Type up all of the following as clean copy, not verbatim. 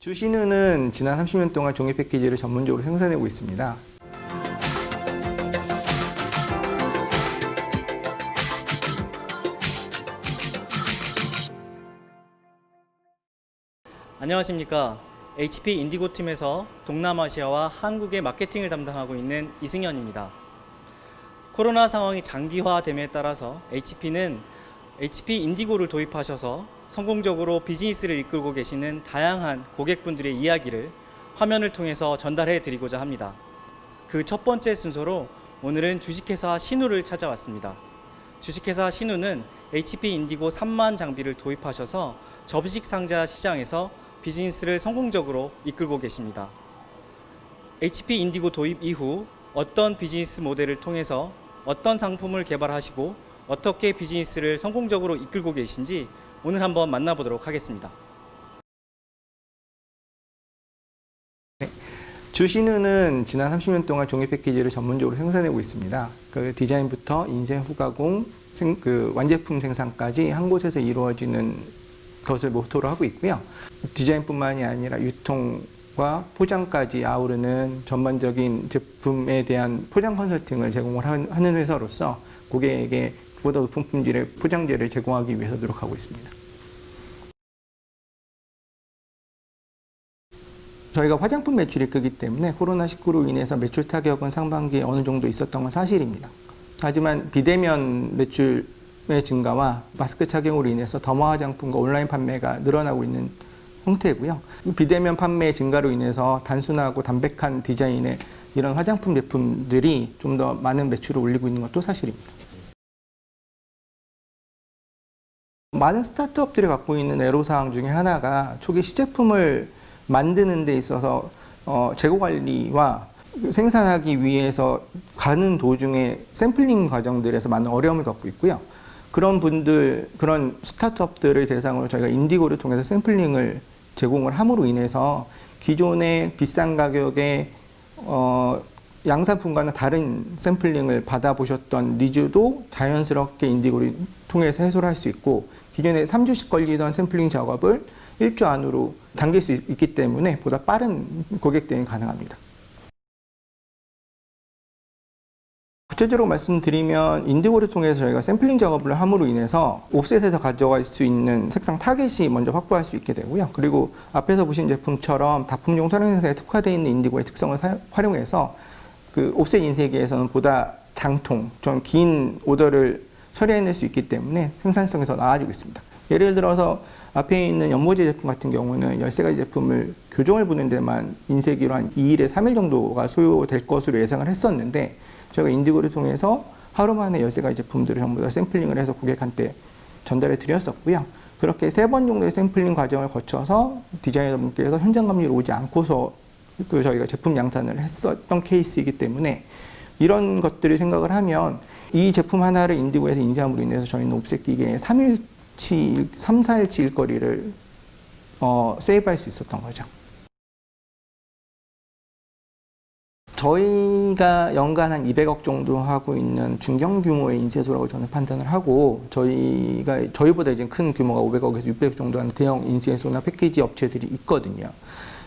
주신우는 지난 30년 동안 종이 패키지를 전문적으로 생산해오고 있습니다. 안녕하십니까. HP 인디고 팀에서 동남아시아와 한국의 마케팅을 담당하고 있는 이승현입니다. 코로나 상황이 장기화됨에 따라서 HP는 HP 인디고를 도입하셔서 성공적으로 비즈니스를 이끌고 계시는 다양한 고객분들의 이야기를 화면을 통해서 전달해 드리고자 합니다. 그 첫 번째 순서로 오늘은 주식회사 신우를 찾아왔습니다. 주식회사 신우는 HP 인디고 3만 장비를 도입하셔서 접식 상자 시장에서 비즈니스를 성공적으로 이끌고 계십니다. HP 인디고 도입 이후 어떤 비즈니스 모델을 통해서 어떤 상품을 개발하시고 어떻게 비즈니스를 성공적으로 이끌고 계신지 오늘 한번 만나보도록 하겠습니다. 주신우는 지난 30년 동안 종이 패키지를 전문적으로 생산해오고 있습니다. 그 디자인부터 인쇄 후가공, 완제품 생산까지 한 곳에서 이루어지는 것을 모토로 하고 있고요. 디자인뿐만이 아니라 유통과 포장까지 아우르는 전반적인 제품에 대한 포장 컨설팅을 제공을 하는 회사로서 고객에게 보다 높은 품질의 포장재를 제공하기 위해서 노력하고 있습니다. 저희가 화장품 매출이 크기 때문에 코로나19로 인해서 매출 타격은 상반기에 어느 정도 있었던 건 사실입니다. 하지만 비대면 매출의 증가와 마스크 착용으로 인해서 더마 화장품과 온라인 판매가 늘어나고 있는 형태고요. 비대면 판매 증가로 인해서 단순하고 담백한 디자인의 이런 화장품 제품들이 좀 더 많은 매출을 올리고 있는 것도 사실입니다. 많은 스타트업들이 갖고 있는 애로사항 중에 하나가 초기 시제품을 만드는 데 있어서 재고 관리와 생산하기 위해서 가는 도중에 샘플링 과정들에서 많은 어려움을 갖고 있고요. 그런 스타트업들을 대상으로 저희가 인디고를 통해서 샘플링을 제공을 함으로 인해서 기존의 비싼 가격의 양산품과는 다른 샘플링을 받아보셨던 니즈도 자연스럽게 인디고를 통해서 해소를 할 수 있고, 기존에 3주씩 걸리던 샘플링 작업을 1주 안으로 당길 수 있기 때문에 보다 빠른 고객 대응이 가능합니다. 구체적으로 말씀드리면 인디고를 통해서 저희가 샘플링 작업을 함으로 인해서 옵셋에서 가져갈 수 있는 색상 타겟이 먼저 확보할 수 있게 되고요. 그리고 앞에서 보신 제품처럼 다품종 촬영 생산에 특화되어 있는 인디고의 특성을 활용해서 그 옵셋 인쇄기에서는 보다 장통, 좀 긴 오더를 처리해낼 수 있기 때문에 생산성이 더 나아지고 있습니다. 예를 들어서 앞에 있는 연모제 제품 같은 경우는 13가지 제품을 교정을 보는 데만 인쇄기로 한 2일에 3일 정도가 소요될 것으로 예상을 했었는데, 저희가 인디고를 통해서 하루 만에 13가지 제품들을 전부 다 샘플링을 해서 고객한테 전달해 드렸었고요. 그렇게 3번 정도의 샘플링 과정을 거쳐서 디자이너분께서 현장 감리로 오지 않고서 저희가 제품 양산을 했었던 케이스이기 때문에, 이런 것들을 생각을 하면 이 제품 하나를 인디고에서 인쇄함으로 인해서 저희는 옵셋 기계에 3, 4일치 일거리를 세이브할 수 있었던 거죠. 저희가 연간 한 200억 정도 하고 있는 중견 규모의 인쇄소라고 저는 판단을 하고, 저희보다 이제 큰 규모가 500억에서 600억 정도 하는 대형 인쇄소나 패키지 업체들이 있거든요.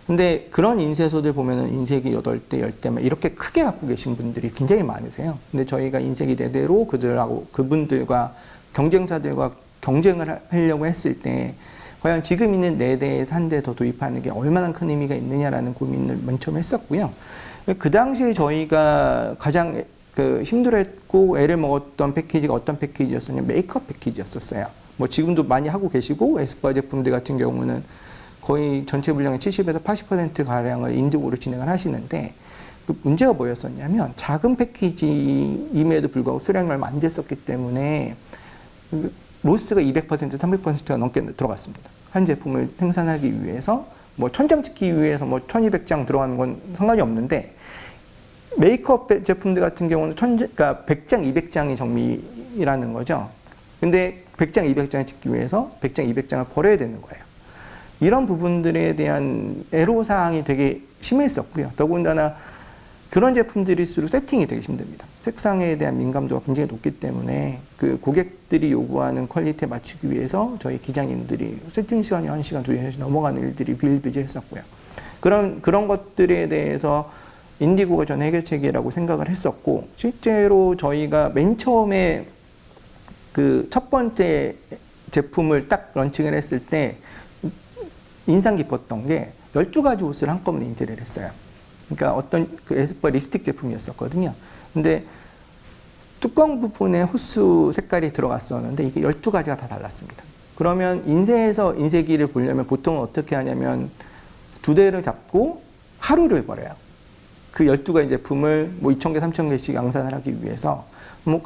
근데 그런 인쇄소들 보면은 인쇄기 8대, 10대만 이렇게 크게 갖고 계신 분들이 굉장히 많으세요. 근데 저희가 인쇄기 4대로 그분들과 경쟁사들과 경쟁을 하려고 했을 때 과연 지금 있는 4대에서 1대 더 도입하는 게 얼마나 큰 의미가 있느냐라는 고민을 맨 처음 했었고요. 그 당시에 저희가 가장 힘들었고 애를 먹었던 패키지가 어떤 패키지였었냐면 메이크업 패키지였었어요. 뭐 지금도 많이 하고 계시고 에스쁘아 제품들 같은 경우는 거의 전체 분량의 70에서 80%가량을 인디고로 진행을 하시는데, 그 문제가 뭐였었냐면 작은 패키지임에도 불구하고 수량이 얼마 안 됐었기 때문에 로스가 200%, 300%가 넘게 들어갔습니다. 한 제품을 생산하기 위해서 뭐 1000장 찍기 위해서 뭐 1200장 들어가는 건 상관이 없는데, 메이크업 제품들 같은 경우는 100장, 200장이 정미라는 거죠. 근데 100장, 200장을 찍기 위해서 100장, 200장을 버려야 되는 거예요. 이런 부분들에 대한 애로사항이 되게 심했었고요. 더군다나 그런 제품들일수록 세팅이 되게 힘듭니다. 색상에 대한 민감도가 굉장히 높기 때문에 그 고객들이 요구하는 퀄리티에 맞추기 위해서 저희 기장님들이 세팅 시간이 1시간, 2시간 넘어가는 일들이 비일비재했었고요. 그런 것들에 대해서 인디고가 전 해결책이라고 생각을 했었고, 실제로 저희가 맨 처음에 그 첫 번째 제품을 딱 런칭을 했을 때 인상 깊었던 게 12가지 옷을 한꺼번에 인쇄를 했어요. 그러니까 어떤 그 에스쁘아 립스틱 제품이었었거든요. 근데 뚜껑 부분에 호수 색깔이 들어갔었는데 이게 12가지가 다 달랐습니다. 그러면 인쇄해서 인쇄기를 보려면 보통 어떻게 하냐면 2대를 잡고 하루를 벌어요. 그 12가지 제품을 뭐 2,000개, 3,000개씩 양산을 하기 위해서 뭐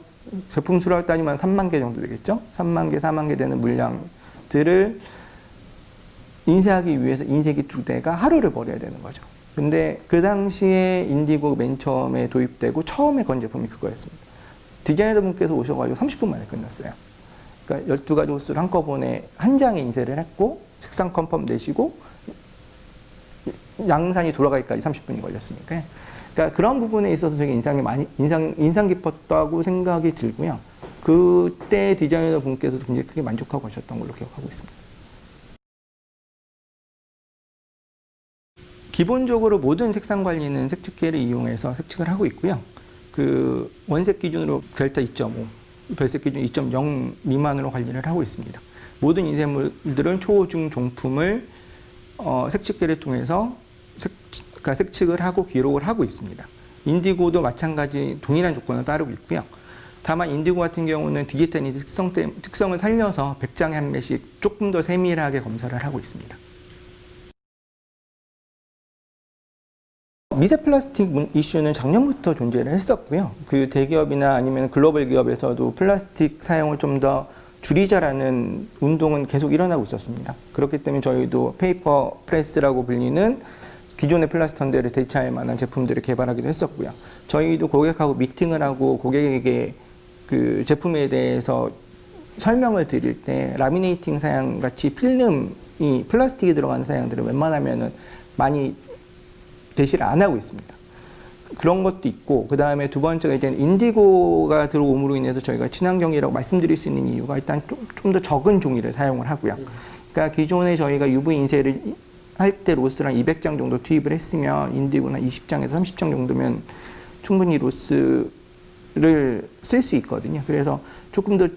제품 수를 따지면 3만 개 정도 되겠죠? 3만 개, 4만 개 되는 물량들을 인쇄하기 위해서 인쇄기 2대가 하루를 벌여야 되는 거죠. 근데 그 당시에 인디고 맨 처음에 도입되고 처음에 건 제품이 그거였습니다. 디자이너 분께서 오셔가지고 30분 만에 끝났어요. 그러니까 12가지 옷을 한꺼번에 한 장에 인쇄를 했고 색상 컨펌 내시고 양산이 돌아가기까지 30분이 걸렸으니까요. 그러니까 그런 부분에 있어서 되게 인상 깊었다고 생각이 들고요. 그때 디자이너 분께서도 굉장히 크게 만족하고 하셨던 걸로 기억하고 있습니다. 기본적으로 모든 색상 관리는 색측기를 이용해서 색측을 하고 있고요. 그 원색 기준으로 델타 2.5, 별색 기준 2.0 미만으로 관리를 하고 있습니다. 모든 인쇄물들은 초, 중, 종품을 색측기를 통해서 색측을 하고 기록을 하고 있습니다. 인디고도 마찬가지 동일한 조건을 따르고 있고요. 다만 인디고 같은 경우는 디지털 인쇄 특성을 살려서 100장에 한 매씩 조금 더 세밀하게 검사를 하고 있습니다. 미세 플라스틱 이슈는 작년부터 존재를 했었고요. 그 대기업이나 아니면 글로벌 기업에서도 플라스틱 사용을 좀 더 줄이자라는 운동은 계속 일어나고 있었습니다. 그렇기 때문에 저희도 페이퍼 프레스라고 불리는 기존의 플라스틱 턴대를 대체할 만한 제품들을 개발하기도 했었고요. 저희도 고객하고 미팅을 하고 고객에게 그 제품에 대해서 설명을 드릴 때 라미네이팅 사양 같이 필름이 플라스틱이 들어가는 사양들은 웬만하면은 많이 대시를 안 하고 있습니다. 그런 것도 있고, 그 다음에 두 번째가 이제 인디고가 들어옴으로 인해서 저희가 친환경이라고 말씀드릴 수 있는 이유가 일단 좀 더 적은 종이를 사용을 하고요. 그러니까 기존에 저희가 UV 인쇄를 할 때 로스를 한 200장 정도 투입을 했으면 인디고는 20장에서 30장 정도면 충분히 로스를 쓸 수 있거든요. 그래서 조금 더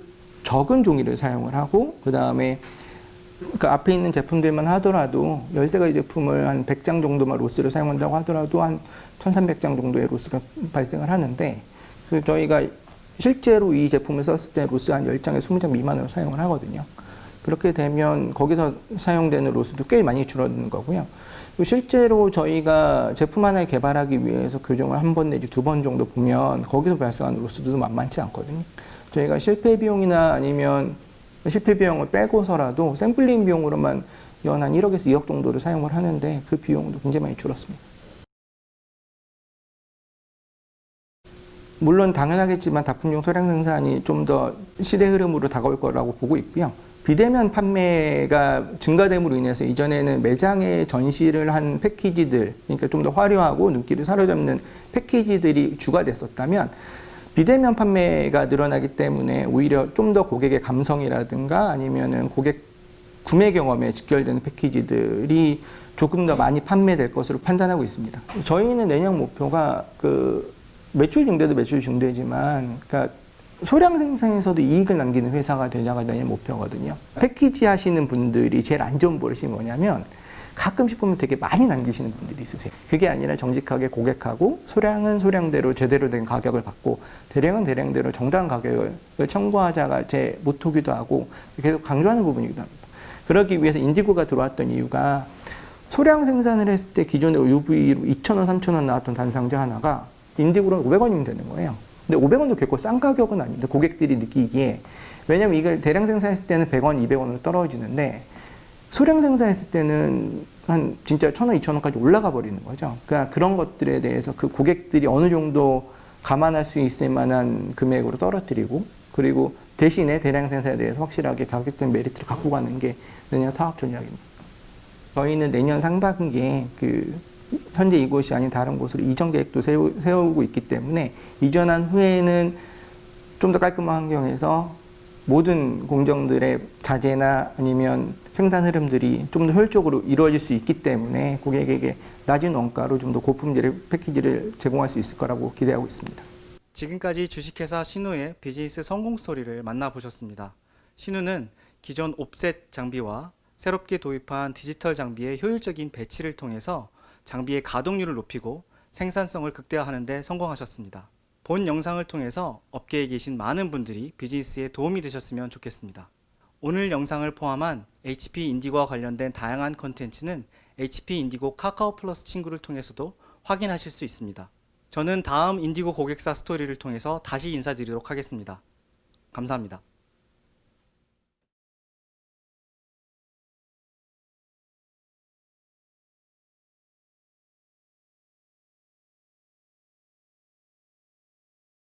적은 종이를 사용을 하고, 그 다음에 그 앞에 있는 제품들만 하더라도 13가지 제품을 한 100장 정도만 로스를 사용한다고 하더라도 한 1300장 정도의 로스가 발생을 하는데, 그래서 저희가 실제로 이 제품을 썼을 때 로스 한 10장에 20장 미만으로 사용을 하거든요. 그렇게 되면 거기서 사용되는 로스도 꽤 많이 줄어드는 거고요. 실제로 저희가 제품 하나를 개발하기 위해서 교정을 한 번 내지 2번 정도 보면 거기서 발생하는 로스도 만만치 않거든요. 저희가 실패 비용이나 아니면 실패 비용을 빼고서라도 샘플링 비용으로만 연 한 1억에서 2억 정도를 사용을 하는데 그 비용도 굉장히 많이 줄었습니다. 물론 당연하겠지만 다품종 소량 생산이 좀 더 시대 흐름으로 다가올 거라고 보고 있고요. 비대면 판매가 증가됨으로 인해서 이전에는 매장에 전시를 한 패키지들, 그러니까 좀 더 화려하고 눈길을 사로잡는 패키지들이 주가 됐었다면 비대면 판매가 늘어나기 때문에 오히려 좀 더 고객의 감성이라든가 아니면은 고객 구매 경험에 직결되는 패키지들이 조금 더 많이 판매될 것으로 판단하고 있습니다. 저희는 내년 목표가 그 매출 증대도 매출 증대지만, 그러니까 소량 생산에서도 이익을 남기는 회사가 되자가 내년 목표거든요. 패키지 하시는 분들이 제일 안 좋은 버릇이 뭐냐면 가끔씩 보면 되게 많이 남기시는 분들이 있으세요. 그게 아니라 정직하게 고객하고 소량은 소량대로 제대로 된 가격을 받고 대량은 대량대로 정당한 가격을 청구하자가 제 모토기도 하고 계속 강조하는 부분이기도 합니다. 그러기 위해서 인디고가 들어왔던 이유가 소량 생산을 했을 때 기존에 UV로 2,000원, 3,000원 나왔던 단상자 하나가 인디고로는 500원이면 되는 거예요. 근데 500원도 결코 싼 가격은 아닌데 고객들이 느끼기에, 왜냐면 이걸 대량 생산했을 때는 100원, 200원으로 떨어지는데 소량 생산했을 때는 한 진짜 1,000원, 2,000원까지 올라가 버리는 거죠. 그러니까 그런 것들에 대해서 그 고객들이 어느 정도 감안할 수 있을 만한 금액으로 떨어뜨리고, 그리고 대신에 대량 생산에 대해서 확실하게 가격적 메리트를 갖고 가는 게 내년 사업 전략입니다. 저희는 내년 상반기에 그 현재 이곳이 아닌 다른 곳으로 이전 계획도 세우고 있기 때문에 이전한 후에는 좀 더 깔끔한 환경에서 모든 공정들의 자재나 아니면 생산 흐름들이 좀 더 효율적으로 이루어질 수 있기 때문에 고객에게 낮은 원가로 좀 더 고품질의 패키지를 제공할 수 있을 거라고 기대하고 있습니다. 지금까지 주식회사 신우의 비즈니스 성공 스토리를 만나보셨습니다. 신우는 기존 옵셋 장비와 새롭게 도입한 디지털 장비의 효율적인 배치를 통해서 장비의 가동률을 높이고 생산성을 극대화하는 데 성공하셨습니다. 본 영상을 통해서 업계에 계신 많은 분들이 비즈니스에 도움이 되셨으면 좋겠습니다. 오늘 영상을 포함한 HP 인디고와 관련된 다양한 컨텐츠는 HP 인디고 카카오 플러스 친구를 통해서도 확인하실 수 있습니다. 저는 다음 인디고 고객사 스토리를 통해서 다시 인사드리도록 하겠습니다. 감사합니다.